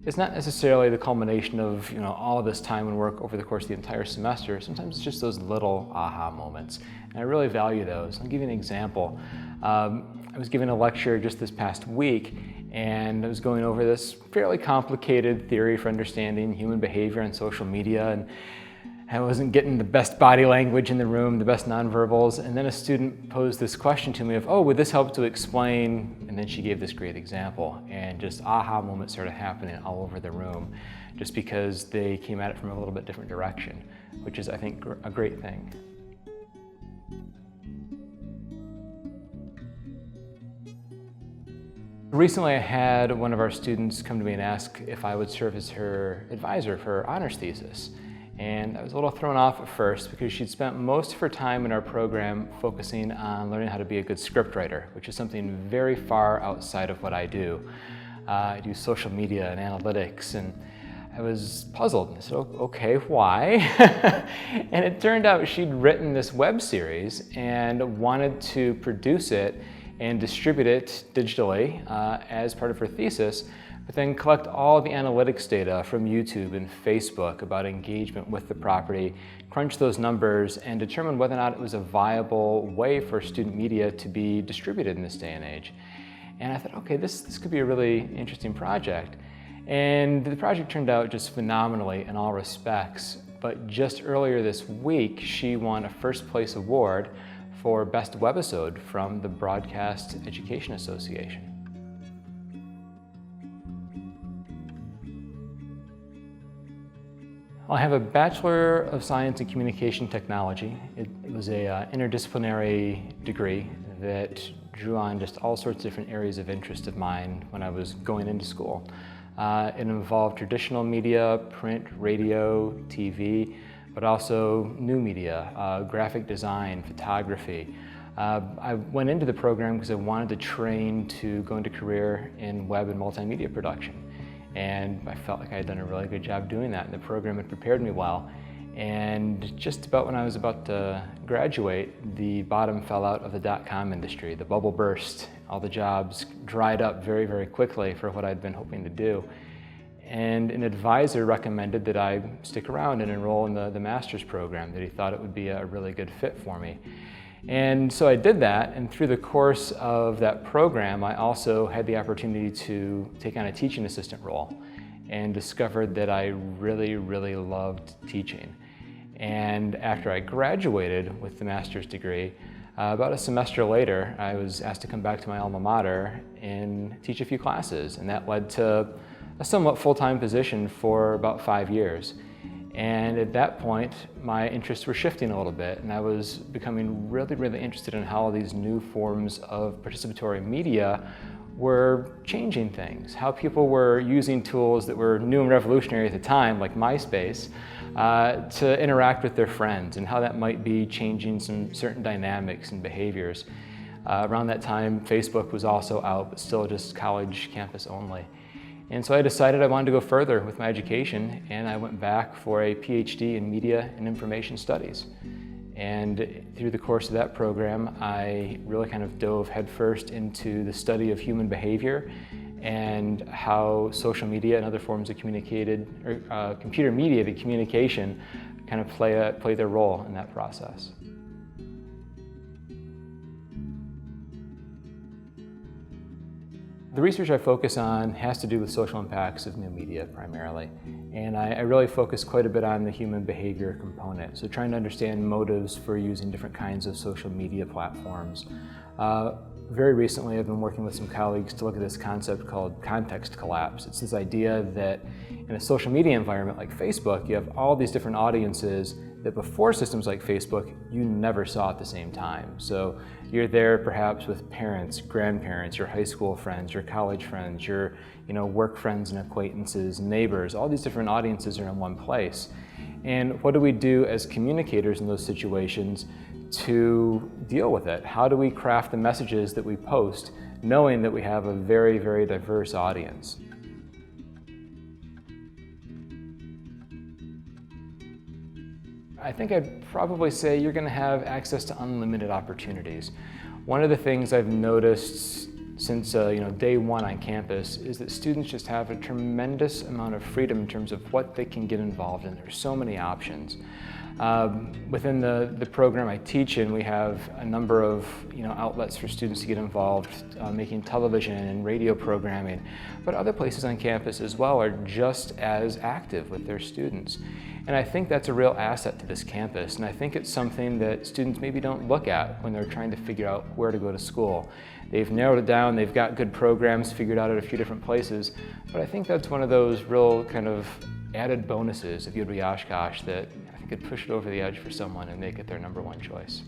It's not necessarily the culmination of all of this time and work over the course of the entire semester. Sometimes it's just those little aha moments, and I really value those. I'll give you an example. I was giving a lecture just this past week, and I was going over this fairly complicated theory for understanding human behavior on social media, and I wasn't getting the best body language in the room, the best nonverbals, and then a student posed this question to me of, oh, would this help to explain? And then she gave this great example, and just aha moments started happening all over the room, just because they came at it from a little bit different direction, which is, I think, a great thing. Recently, I had one of our students come to me and ask if I would serve as her advisor for her honors thesis. And I was a little thrown off at first because she'd spent most of her time in our program focusing on learning how to be a good scriptwriter, which is something very far outside of what I do. I do social media and analytics, and I was puzzled. I said, okay, why? And it turned out she'd written this web series and wanted to produce it and distribute it digitally as part of her thesis, but then collect all the analytics data from YouTube and Facebook about engagement with the property, crunch those numbers, and determine whether or not it was a viable way for student media to be distributed in this day and age. And I thought, okay, this could be a really interesting project. And the project turned out just phenomenally in all respects, but just earlier this week, she won a first place award for Best Webisode from the Broadcast Education Association. I have a Bachelor of Science in Communication Technology. It was a interdisciplinary degree that drew on just all sorts of different areas of interest of mine when I was going into school. It involved traditional media, print, radio, TV, but also new media, graphic design, photography. I went into the program because I wanted to train to go into a career in web and multimedia production. And I felt like I had done a really good job doing that, and the program had prepared me well. And just about when I was about to graduate, the bottom fell out of the dot-com industry. The bubble burst. All the jobs dried up very, very quickly for what I'd been hoping to do. And an advisor recommended that I stick around and enroll in the master's program, that he thought it would be a really good fit for me. And so I did that, and through the course of that program, I also had the opportunity to take on a teaching assistant role and discovered that I really, really loved teaching. And after I graduated with the master's degree, about a semester later, I was asked to come back to my alma mater and teach a few classes, and that led to a somewhat full-time position for about 5 years. And at that point, my interests were shifting a little bit, and I was becoming really, really interested in how these new forms of participatory media were changing things, how people were using tools that were new and revolutionary at the time, like MySpace, to interact with their friends, and how that might be changing some certain dynamics and behaviors. Around that time, Facebook was also out, but still just college campus only. And so I decided I wanted to go further with my education, and I went back for a Ph.D. in Media and Information Studies. And through the course of that program, I really kind of dove headfirst into the study of human behavior and how social media and other forms of computer-mediated communication kind of play their role in that process. The research I focus on has to do with social impacts of new media primarily, and I really focus quite a bit on the human behavior component, so trying to understand motives for using different kinds of social media platforms. Very recently I've been working with some colleagues to look at this concept called context collapse. It's this idea that in a social media environment like Facebook, you have all these different audiences that before systems like Facebook, you never saw at the same time. So you're there perhaps with parents, grandparents, your high school friends, your college friends, your work friends and acquaintances, neighbors, all these different audiences are in one place. And what do we do as communicators in those situations to deal with it? How do we craft the messages that we post, knowing that we have a very, very diverse audience? I think I'd probably say you're going to have access to unlimited opportunities. One of the things I've noticed since day one on campus is that students just have a tremendous amount of freedom in terms of what they can get involved in. There's so many options. Within the program I teach in, we have a number of outlets for students to get involved, making television and radio programming, but other places on campus as well are just as active with their students. And I think that's a real asset to this campus, and I think it's something that students maybe don't look at when they're trying to figure out where to go to school. They've narrowed it down, they've got good programs figured out at a few different places, but I think that's one of those real kind of added bonuses of UW Oshkosh that I think could push it over the edge for someone and make it their #1 choice.